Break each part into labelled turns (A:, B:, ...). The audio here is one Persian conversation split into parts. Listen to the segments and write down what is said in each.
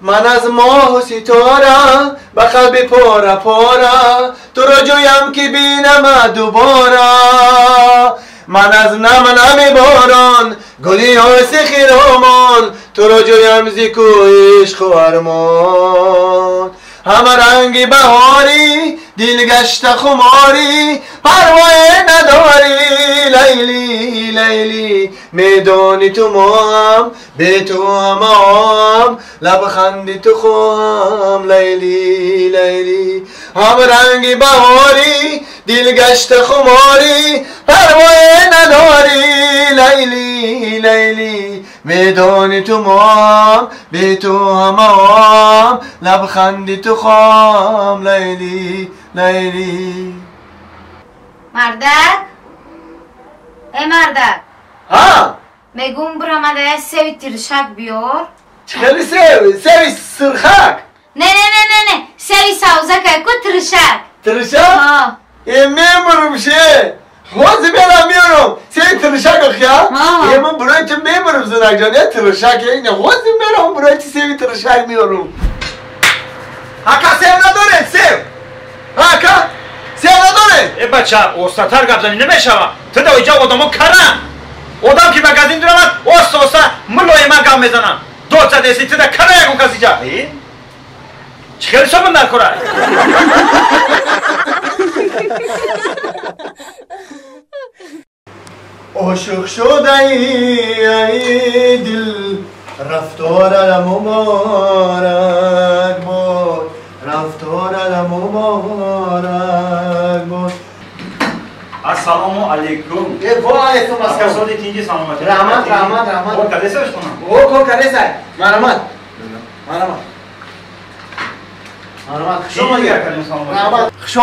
A: من از ماه و ستاره به قلب پاره پاره تو را جویم که بینم دوباره من از نم نم باران گلی آس خرامان تو را جویم ز کوی عشق و ارمان همه رنگ بهاری دل گشته خماری پروای نداری لیلی لیلی میدانی تو مام به تو همام لبخندی تو خواهم لیلی لیلی هم رنگ بهاری دل گشته خماری پروای نداری لیلی لیلی میدانی تو مام به تو همام لبخندی تو خواهم لیلی لیلی
B: مردک ای مردک
A: ها
B: میگم برامده سوی ترشک بیار
A: خیلی سوی سرخک
B: نه سوی سوزک کو ترشک
A: ترشک؟
B: ها
A: میمونم شه خوزی بیرم میارم سوی ترشک اخیا من برای تو میمونم زنک جانه ترشک اینه خوزی بیرم برای تو سوی ترشک میارم هکا سیو نداره سیو هکا سیو نداره
C: ای بچه اوستاتر گبزنی نمیشوه تو دا اینجا آدمو کرن آدم که مگزین درامد اوستا ملوی من گم میزنم دوتا دیسی تو دا کنه یکون کسی جا چه خیلی شو من نکنه
A: عاشق شده ای دل رفتار مبارک باد رفتار مبارک باد
C: السلام علیکم
A: و علیکم السلام
C: کسادی تینجی سلامت
A: رحمت
C: او کدیسه بشکنم
A: او کن کدیسه مرحمت خوش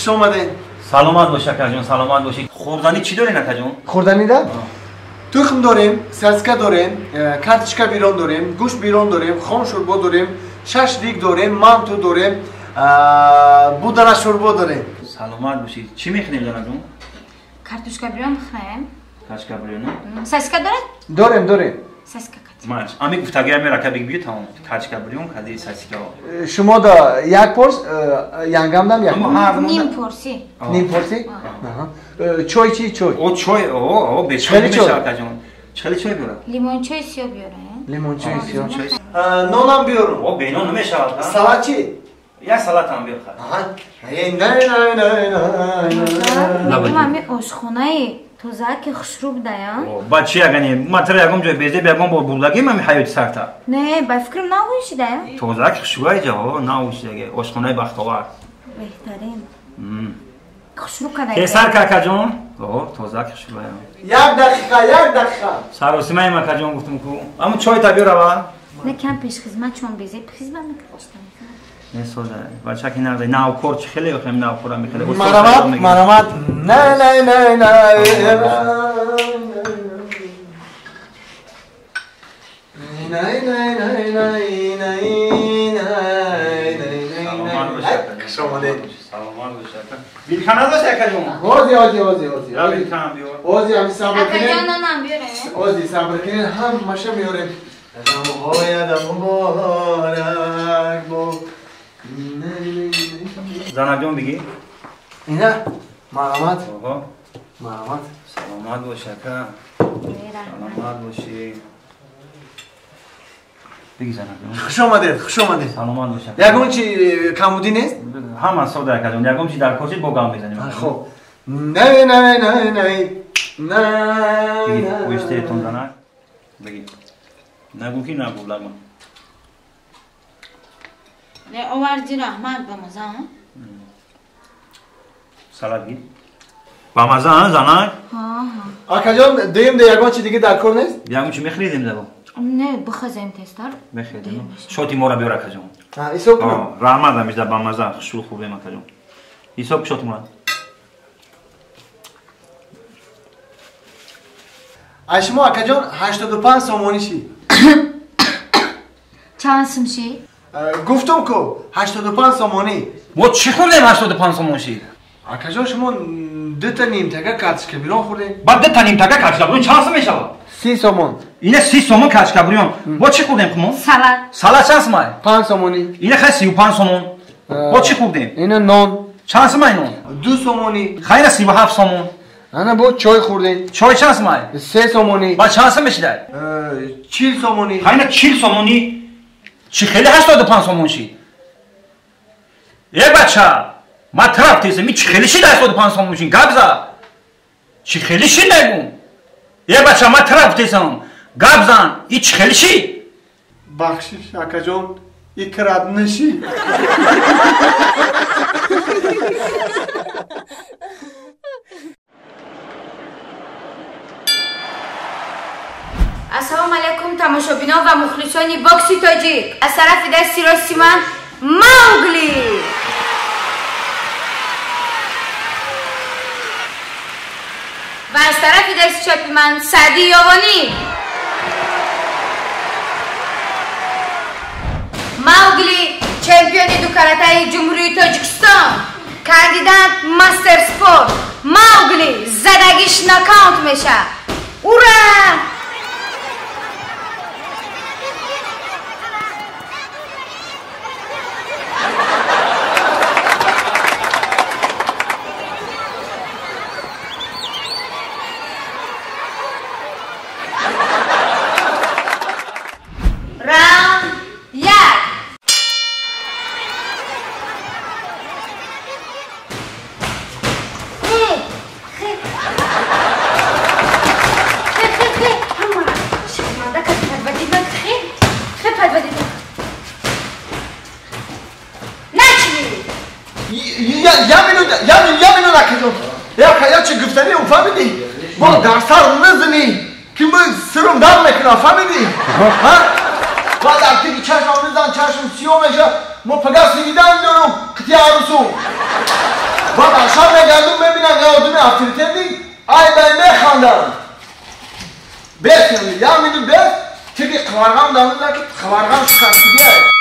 A: آمدین
C: سلامت باشه کجون سلامت باشی خوردنی چی داری نکجون؟
A: خوردنی ده؟ تخم داریم، سرسکه داریم، کارتشکا بیرون داریم، گوشت بیرون داریم، خام شوربا داریم، ششلیک داریم، مانتو داریم، بودنه شوربا داریم.
C: سلامت باشی چی میخوریم جون؟
B: کارتوشکا بیرون بخوریم؟
C: کارتشکا بیرون؟
B: سرسکه
A: داریم.
B: سرسکه
C: ماش امی گفتگی می را که بگی تمام کارتشکا بیرون کدی سرسکه
A: شما دا یک پرس یانگام دام یک
B: نیم پرسی
A: چای چی چای
C: او چای او به چای میشه کجون چلی چای بیاره
B: لیمون چای سیاه بیاره
A: لیمون چای سیاه نونم بیارم
C: او به نون نمیشه
A: سلات چی
C: یا سلات هم بیار
B: نه مامی آشخونه توزه که خشروب دایم
C: بچه اگه مطلب یکم جای بیزه بیگم با بولدگی من حیات سرتا
B: نه با فکرم نهویشی دایم
C: توزه که خشروبای جا نهویشی دیگه آشخونه بختوار
B: بهترین خشروب کدایی
C: کسر که کجون توزه که خشروبای
A: یک دقیقه
C: سروسی من کجون گفتم کو اما چای تا بیاره
B: نه کم پیش خدمت چون بیزه خدمت میکردم
C: نه سوزه بچه که نرده ناو کورچ خیلی بخیم ناو کورم میخیلی
A: مرامت نه
C: سلامت باشه بیلخانه داشته کجون
A: اوزی
C: بیلخانه بیار
A: اوزی هم صبر کنین
B: اکا جان نام بیاره
A: اوزی صبر کنین هم مشه میاریم دمهای مبارک با
C: زنک جان بگی
A: اینه مرامت
C: سلامت باشه که سلامت باشی بگی زنک جان
A: خوش آمدید
C: سلامت باشه
A: یکم چی کمودی نیست؟
C: همه سودا کجون یکم چی در کوچه با گام بزنیم
A: خب نه
C: بگی پویسته تون زنک بگی نگو کی نگو لگم
B: نه آوردی رحمت بمازه
C: سلات گی با مزه ها زنک
A: آقا جان دیم یکم چی دیگه در کار نیست؟
C: یکم چی میخریدیم دبا
B: نه بخزیم تستر
C: میخریدیم شوتی مورا بیاره کجون
A: ایسا کنم
C: رحمت همیش در با مزه خشول خوبه من کجون ایسا شوتی مورا
A: شما آقا جان 85 سومانی شی
B: چند سمشی؟
A: گفتم که 85 سومانی
C: ما چی خوردیم 85 سومون شید؟
A: آقا جان شما دو تا نیم تکه کارتشکا بیرون خوردین؟
C: بعد دو تا نیم تکه کارتشکا بیرون چند سوم میشه؟
A: 30 سومون
C: اینه 30 سومون کچکه بریون با چی خوردیم خمون؟
B: سالاد.
C: سالاد چند سمای؟
A: 5 سومونی.
C: اینه خیلی 35 سومون با چی خوردیم؟
A: اینه نان.
C: چند سمای نون؟
A: 2 سومونی.
C: خیلی 37 سومون
A: انا با چای خوردیم.
C: چای چند سمای؟
A: 3 سومونی.
C: با چند سم بشیده؟
A: 40 سومونی.
C: خیلی 40 سومونی چی خیلی 85 سومون شی؟ یه بچه ما طرف تیزه می چی خیلی شی 85 سومون شین گبزا چی خیلی شی نگون یه بچه ما طرف تیزم گبزان ای چی خیلی شی
A: بخشش اکا جان ای کرد نشی
B: السلام علیکم تماشابینا و مخلصان باکس تاجیک. از طرف دستی راستی من موگلی و از طرف دست چپی من سعدی یابانی. موگلی چمپیون دو کاراته جمهوری تاجیکستان، کاندیدات ماستر سپورت. موگلی زدگیش ناکاوت میشه. اورا
A: یامینو نکردم یا چه گفتنی اون فهمیدی؟ با در سر نزنی که من سرم دم میکنم فهمیدی؟ با در تیگی چشم نزن چشم سیاه میشه ما پگه سیدیدن دارم کتی عروسو با در شب نگردم ببینم یه آدمی افتریته دی ای بای میخواندم بیت یامینو بیت تیگی خوارغم دارم که خوارغم شکستگیه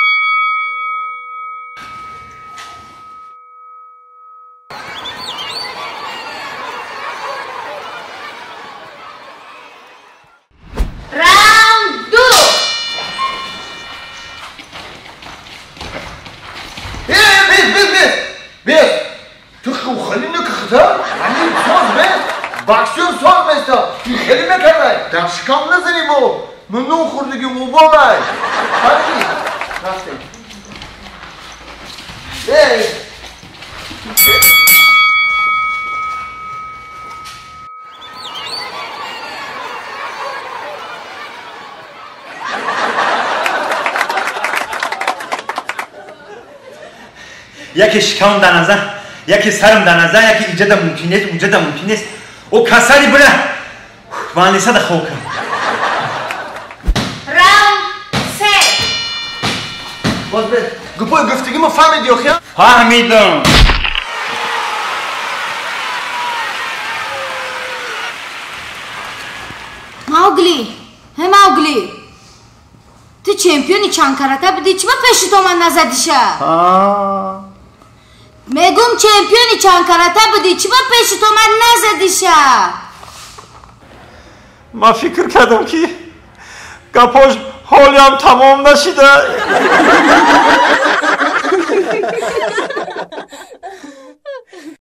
A: باکسیون سوال میستا خیلی نکرده در شکام نزنی با من نون خوردگی موبا بای فرقی رفته
C: یکی شکام در نظر یکی سرم در نظر یکی ایجاد ممکن است وجود ممکن است او کسری بره وانیسه ده خوکم
B: راوند 3
A: باز به گپای گفتگی ما فهمیدی آخه؟
C: فهمیدم
B: موگلی موگلی تو چمپیونی چند کاراته بودی چی با پیشی تو من نزدیشه؟ میگم چمپیونی چند کاراته بودی چی با پیشی تو من نزدیشه؟
C: ما فکر کردم که گپاش حالی هم تمام نشیده